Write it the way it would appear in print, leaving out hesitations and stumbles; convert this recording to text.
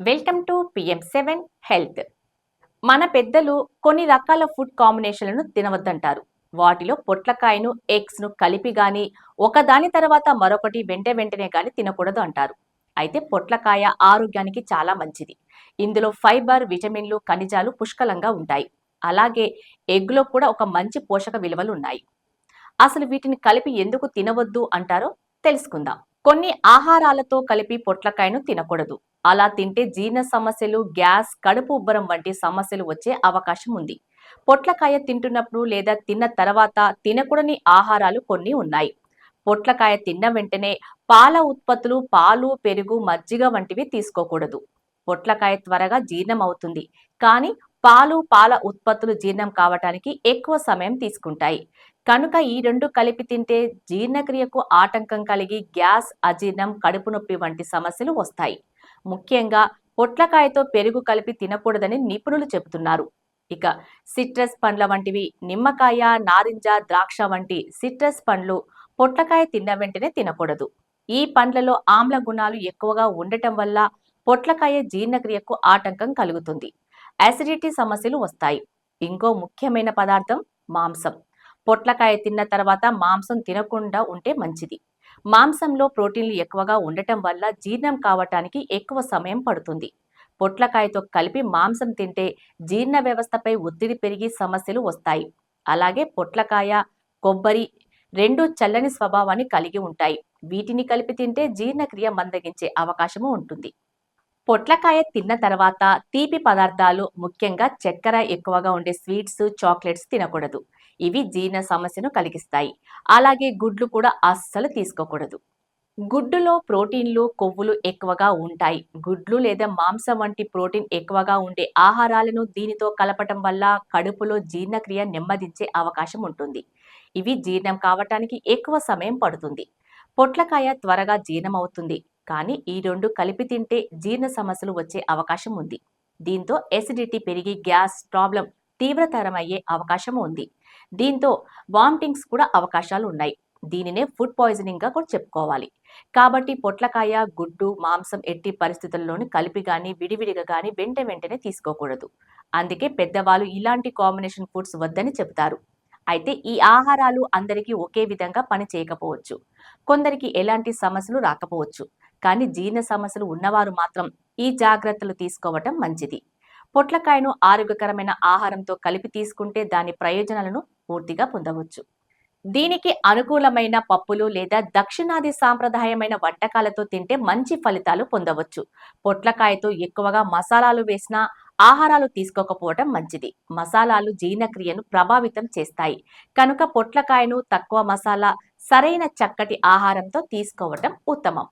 Welcome to PM7 health. మన పెద్దలు కొన్ని రకాల ఫుడ్ కాంబినేషన్లను తినవద్దంటారు. వాటిలో పొట్లకాయను, ఎగ్స్‌ను కలిపి గాని, ఒకదాని తర్వాత మరొకటి వెంటనే గాని తినకూడదు అంటారు. అయితే పొట్లకాయ ఆరోగ్యానికి చాలా మంచిది. ఇందులో ఫైబర్, విటమిన్లు, ఖనిజాలు పుష్కలంగా ఉంటాయి. అలాగే ఎగ్‌లో కూడా ఒక మంచి పోషక విలువలు ఉన్నాయి. అసలు వీటిని కలిపి ఎందుకు తినవద్దు అంటారో తెలుసుకుందాం. కొన్ని ఆహారాలతో కలిపి పొట్లకాయను తినకూడదు. అలా తింటే జీర్ణ సమస్యలు, గ్యాస్, కడుపు ఉబ్బరం వంటి సమస్యలు వచ్చే అవకాశం ఉంది. పొట్లకాయ తింటున్నప్పుడు లేదా తిన్న తర్వాత తినకూడని ఆహారాలు కొన్ని ఉన్నాయి. పొట్లకాయ తిన్న వెంటనే పాల ఉత్పత్తులు, పాలు, పెరుగు, మజ్జిగ వంటివి తీసుకోకూడదు. పొట్లకాయ త్వరగా జీర్ణం అవుతుంది, కానీ పాలు, పాల ఉత్పత్తులు జీర్ణం కావటానికి ఎక్కువ సమయం తీసుకుంటాయి. కనుక ఈ రెండు కలిపి తింటే జీర్ణక్రియకు ఆటంకం కలిగి గ్యాస్, అజీర్ణం, కడుపు నొప్పి వంటి సమస్యలు వస్తాయి. ముఖ్యంగా పొట్లకాయతో పెరుగు కలిపి తినకూడదని నిపుణులు చెబుతున్నారు. ఇక సిట్రస్ పండ్ల వంటివి, నిమ్మకాయ, నారింజ, ద్రాక్ష వంటి సిట్రస్ పండ్లు పొట్లకాయ తిన్న వెంటనే తినకూడదు. ఈ పండ్లలో ఆమ్ల గుణాలు ఎక్కువగా ఉండటం వల్ల పొట్లకాయ జీర్ణక్రియకు ఆటంకం కలుగుతుంది. అసిడిటీ సమస్యలు వస్తాయి. ఇంకో ముఖ్యమైన పదార్థం మాంసం. పొట్లకాయ తిన్న తర్వాత మాంసం తినకుండా ఉంటే మంచిది. మాంసంలో ప్రోటీన్లు ఎక్కువగా ఉండటం వల్ల జీర్ణం కావటానికి ఎక్కువ సమయం పడుతుంది. పొట్లకాయతో కలిపి మాంసం తింటే జీర్ణ వ్యవస్థపై ఒత్తిడి పెరిగి సమస్యలు వస్తాయి. అలాగే పొట్లకాయ, కొబ్బరి రెండు చల్లని స్వభావాన్ని కలిగి ఉంటాయి. వీటిని కలిపి తింటే జీర్ణక్రియ మందగించే అవకాశము ఉంటుంది. పొట్లకాయ తిన్న తర్వాత తీపి పదార్థాలు, ముఖ్యంగా చక్కెర ఎక్కువగా ఉండే స్వీట్స్, చాక్లెట్స్ తినకూడదు. ఇవి జీర్ణ సమస్యను కలిగిస్తాయి. అలాగే గుడ్లు కూడా అస్సలు తీసుకోకూడదు. గుడ్డులో ప్రోటీన్లు, కొవ్వులు ఎక్కువగా ఉంటాయి. గుడ్లు లేదా మాంసం వంటి ప్రోటీన్ ఎక్కువగా ఉండే ఆహారాలను దీనితో కలపటం వల్ల కడుపులో జీర్ణక్రియ నెమ్మదించే అవకాశం ఉంటుంది. ఇవి జీర్ణం కావటానికి ఎక్కువ సమయం పడుతుంది. పొట్లకాయ త్వరగా జీర్ణమవుతుంది, కానీ ఈ రెండు కలిపి తింటే జీర్ణ సమస్యలు వచ్చే అవకాశం ఉంది. దీంతో ఎసిడిటీ పెరిగి గ్యాస్ ప్రాబ్లం తీవ్రతరమయ్యే అవకాశం ఉంది. దీంతో వామిటింగ్స్ కూడా అవకాశాలు ఉన్నాయి. దీనినే ఫుడ్ పాయిజనింగ్ గా కూడా చెప్పుకోవాలి. కాబట్టి పొట్లకాయ, గుడ్డు, మాంసం ఎట్టి పరిస్థితుల్లోనూ కలిపి గాని, విడివిడిగా గాని వెంటనే తీసుకోకూడదు. అందుకే పెద్దవాళ్ళు ఇలాంటి కాంబినేషన్ ఫుడ్స్ వద్దని చెబుతారు. అయితే ఈ ఆహారాలు అందరికీ ఒకే విధంగా పని చేయకపోవచ్చు. కొందరికి ఎలాంటి సమస్యలు రాకపోవచ్చు. కానీ జీర్ణ సమస్యలు ఉన్నవారు మాత్రం ఈ జాగ్రత్తలు తీసుకోవటం మంచిది. పొట్లకాయను ఆరోగ్యకరమైన ఆహారంతో కలిపి తీసుకుంటే దాని ప్రయోజనాలను పూర్తిగా పొందవచ్చు. దీనికి అనుకూలమైన పప్పులు లేదా దక్షిణాది సాంప్రదాయమైన వంటకాలతో తింటే మంచి ఫలితాలు పొందవచ్చు. పొట్లకాయతో ఎక్కువగా మసాలాలు వేసిన ఆహారాలు తీసుకోకపోవటం మంచిది. మసాలాలు జీర్ణక్రియను ప్రభావితం చేస్తాయి. కనుక పొట్లకాయను తక్కువ మసాలా, సరైన చక్కటి ఆహారంతో తీసుకోవటం ఉత్తమం.